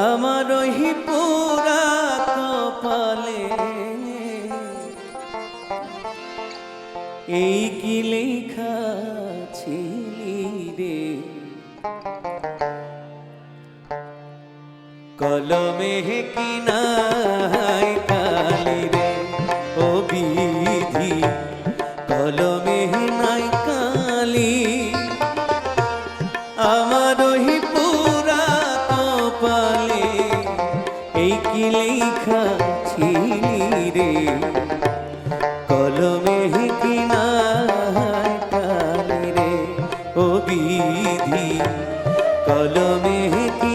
আমার ওই পুরা কপালে এই কি লেখা ছিলি রে, কলমে কি নাই কালি রে, ও বিধি কলমে নাই কালি। আমার ওই পুরা কপালে এই কি লেখা ছিলি রে, কলমে কি নাই কালি রে, ও বিধি কলমে কি